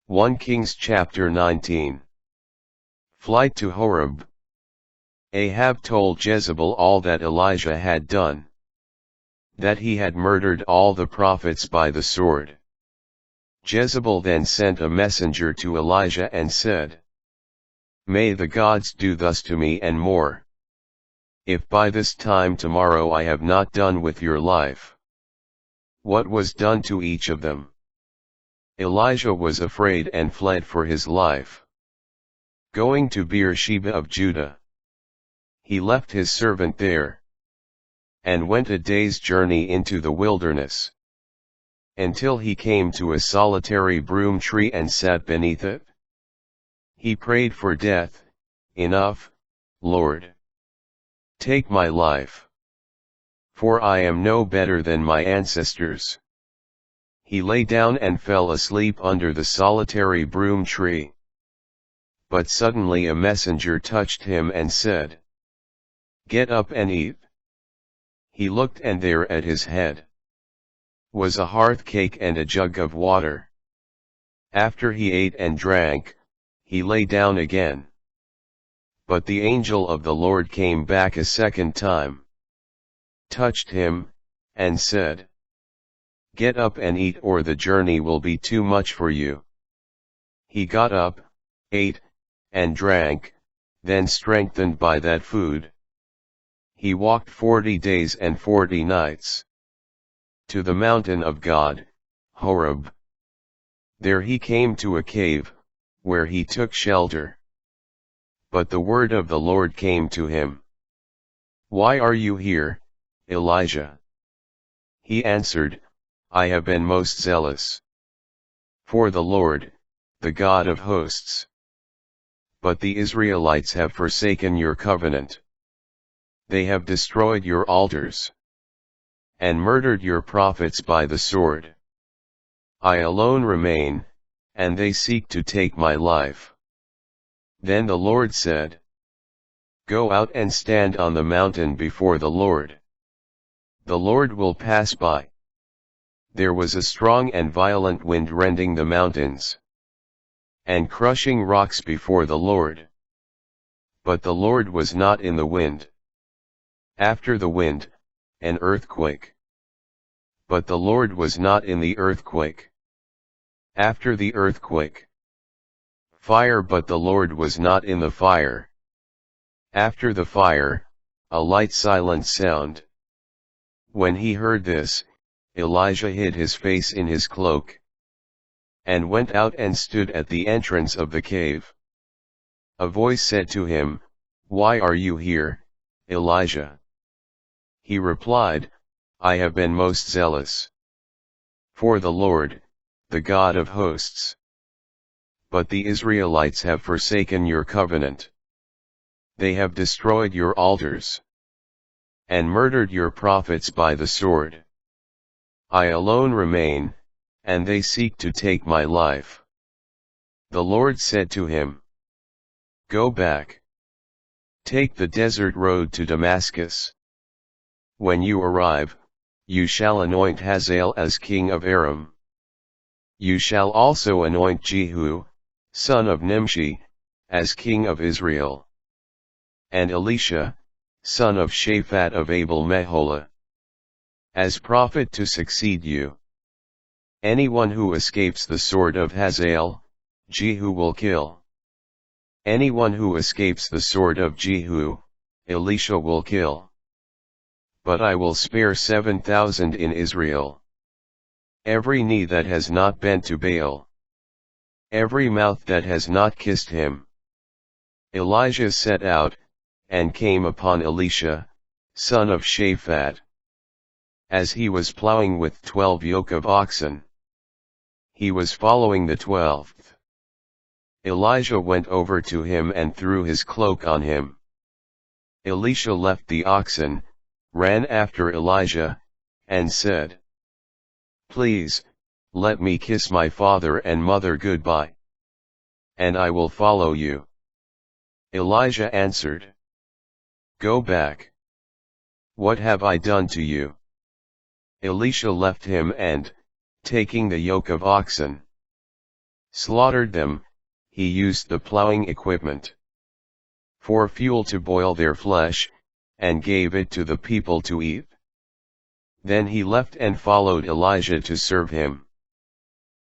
1 Kings chapter 19. Flight to Horeb. Ahab told Jezebel all that Elijah had done. That he had murdered all the prophets by the sword. Jezebel then sent a messenger to Elijah and said, "May the gods do thus to me and more, if by this time tomorrow I have not done with your life." What was done to each of them? Elijah was afraid and fled for his life. Going to Beersheba of Judah, he left his servant there, and went a day's journey into the wilderness, until he came to a solitary broom tree and sat beneath it. He prayed for death. "Enough, Lord. Take my life. For I am no better than my ancestors." He lay down and fell asleep under the solitary broom tree. But suddenly a messenger touched him and said, "Get up and eat." He looked, and there at his head was a hearth cake and a jug of water. After he ate and drank, he lay down again. But the angel of the Lord came back a second time, touched him, and said, "Get up and eat, or the journey will be too much for you." He got up, ate, and drank. Then, strengthened by that food, he walked 40 days and 40 nights to the mountain of God, Horeb. There he came to a cave, where he took shelter. But the word of the Lord came to him, "Why are you here, Elijah?" He answered, "I have been most zealous for the Lord, the God of hosts. But the Israelites have forsaken your covenant. They have destroyed your altars, and murdered your prophets by the sword. I alone remain, and they seek to take my life." Then the Lord said, "Go out and stand on the mountain before the Lord. The Lord will pass by." There was a strong and violent wind rending the mountains, and crushing rocks before the Lord. But the Lord was not in the wind. After the wind, an earthquake. But the Lord was not in the earthquake. After the earthquake, fire. But the Lord was not in the fire. After the fire, a light silent sound. When he heard this, Elijah hid his face in his cloak, and went out and stood at the entrance of the cave. A voice said to him, "Why are you here, Elijah?" He replied, "I have been most zealous for the Lord, the God of hosts. But the Israelites have forsaken your covenant. They have destroyed your altars, and murdered your prophets by the sword. I alone remain, and they seek to take my life." The Lord said to him, "Go back. Take the desert road to Damascus. When you arrive, you shall anoint Hazael as king of Aram. You shall also anoint Jehu, son of Nimshi, as king of Israel, and Elisha, son of Shaphat of Abel-Meholah, as prophet to succeed you. Anyone who escapes the sword of Hazael, Jehu will kill. Anyone who escapes the sword of Jehu, Elisha will kill. But I will spare 7,000 in Israel. Every knee that has not bent to Baal, every mouth that has not kissed him." Elijah set out, and came upon Elisha, son of Shaphat, as he was plowing with 12 yoke of oxen. He was following the 12th. Elijah went over to him and threw his cloak on him. Elisha left the oxen, ran after Elijah, and said, "Please, let me kiss my father and mother goodbye, and I will follow you." Elijah answered, "Go back. What have I done to you?" Elisha left him and, taking the yoke of oxen, slaughtered them, he used the plowing equipment for fuel to boil their flesh, and gave it to the people to eat. Then he left and followed Elijah to serve him.